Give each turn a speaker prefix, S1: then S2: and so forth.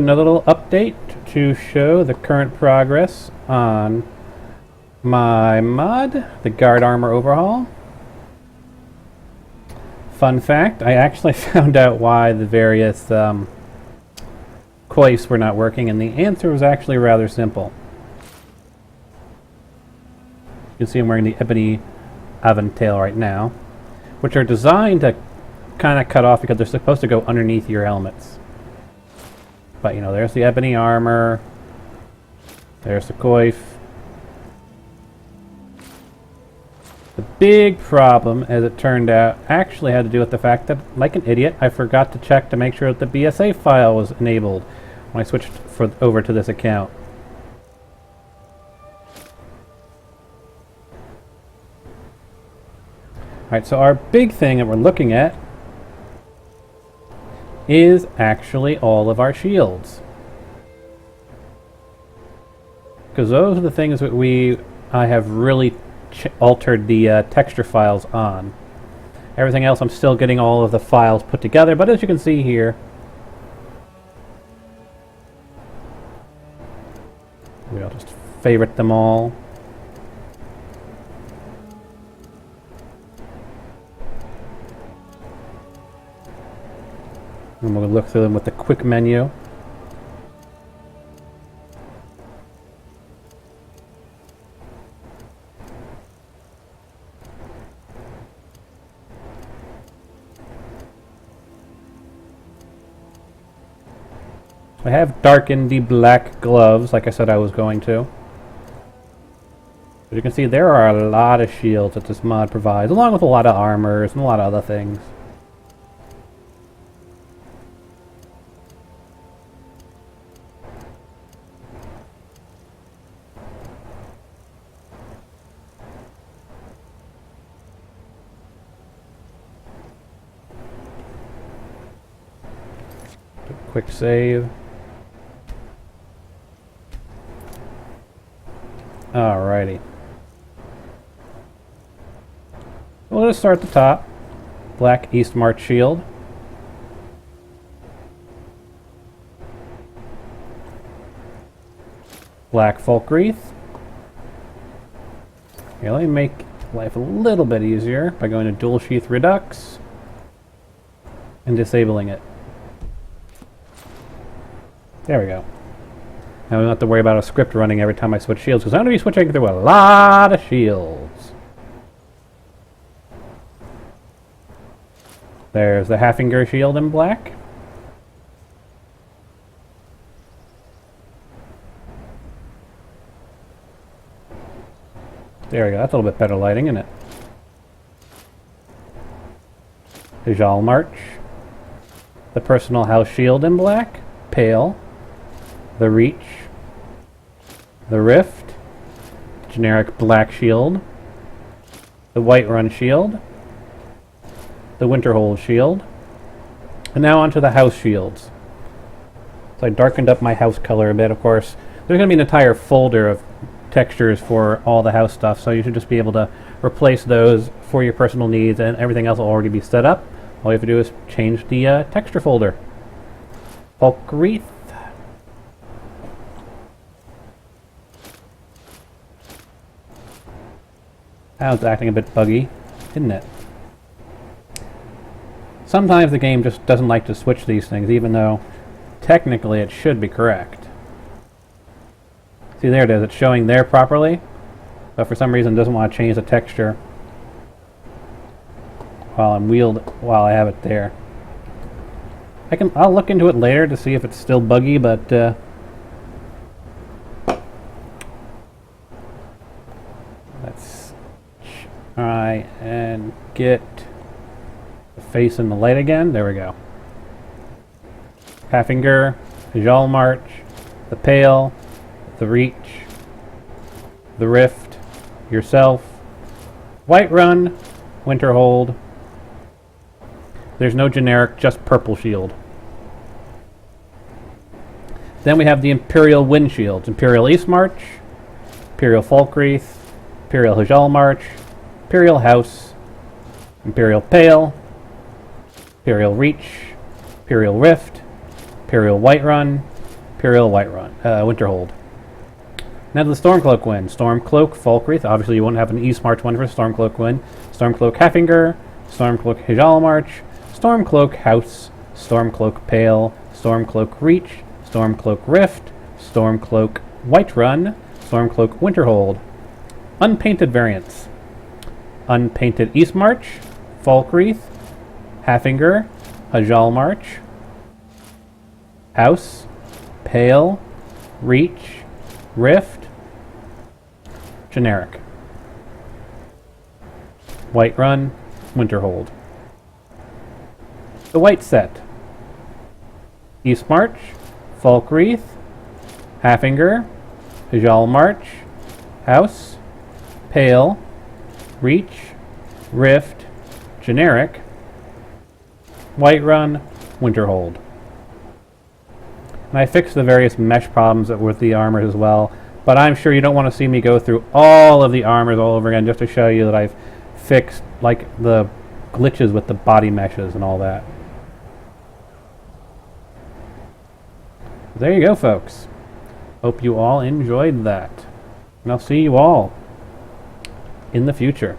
S1: Another little update to show the current progress on my mod, the Guard Armor Overhaul. Fun fact, I actually found out why the various coifs were not working, and the answer was actually rather simple. You can see I'm wearing the ebony Aventail right now, which are designed to kind of cut off because they're supposed to go underneath your helmets. But, you know, there's the ebony armor. There's the coif. The big problem, as it turned out, actually had to do with the fact that, like an idiot, I forgot to check to make sure that the BSA file was enabled when I switched over to this account. Alright, so our big thing that we're looking at is actually all of our shields. Because those are the things that I have really altered the texture files on. Everything else I'm still getting all of the files put together, but as you can see here, we'll just favorite them all. And we'll look through them with the quick menu. I have darkened the black gloves, like I said I was going to. As you can see, there are a lot of shields that this mod provides, along with a lot of armors and a lot of other things. Quick save. Alrighty. We'll just start at the top. Black East March shield. Black Folk Wreath. Here, let me make life a little bit easier by going to Dual Sheath Redux and disabling it. There we go. Now we don't have to worry about a script running every time I switch shields, because I'm going to be switching through a lot of shields. There's the Haffinger shield in black. There we go. That's a little bit better lighting, isn't it? The Jal March. The Personal House shield in black. Pale. The Reach, the Rift, generic black shield, the Whiterun shield, the Winterhold shield, and now onto the house shields. So I darkened up my house color a bit, of course. There's going to be an entire folder of textures for all the house stuff, so you should just be able to replace those for your personal needs, and everything else will already be set up. All you have to do is change the texture folder. Folk Wreath. Now it's acting a bit buggy, isn't it? Sometimes the game just doesn't like to switch these things, even though technically it should be correct. See, there it is. It's showing there properly, but for some reason it doesn't want to change the texture while I have it there. I'll look into it later to see if it's still buggy, but let's try and get the face in the light again. There we go. Haffinger, Jal March, the Pale, the Reach, the Rift, yourself, Whiterun, Winterhold. There's no generic, just purple shield. Then we have the Imperial Wind shields. Imperial East March, Imperial Folk Wreath, Imperial Hajal March, Imperial House, Imperial Pale, Imperial Reach, Imperial Rift, Imperial Whiterun, Imperial Whiterun, Winterhold. Now to the Stormcloak win. Stormcloak Falkreath. Obviously, you won't have an East March one for Stormcloak win. Stormcloak Haffinger, Stormcloak Hijalmarch, Stormcloak House, Stormcloak Pale, Stormcloak Reach, Stormcloak Rift, Stormcloak Whiterun, Stormcloak Winterhold. Unpainted variants. Unpainted Eastmarch, Falkreath, Haffinger, Hijalmarch, House, Pale, Reach, Rift, generic. Whiterun, Winterhold. The white set. Eastmarch, Falkreath, Haffinger, Hijalmarch, House, Pale, Reach, Rift, generic. Whiterun, Winterhold. And I fixed the various mesh problems with the armors as well, but I'm sure you don't want to see me go through all of the armors all over again just to show you that I've fixed like the glitches with the body meshes and all that. There you go, folks. Hope you all enjoyed that. And I'll see you all in the future.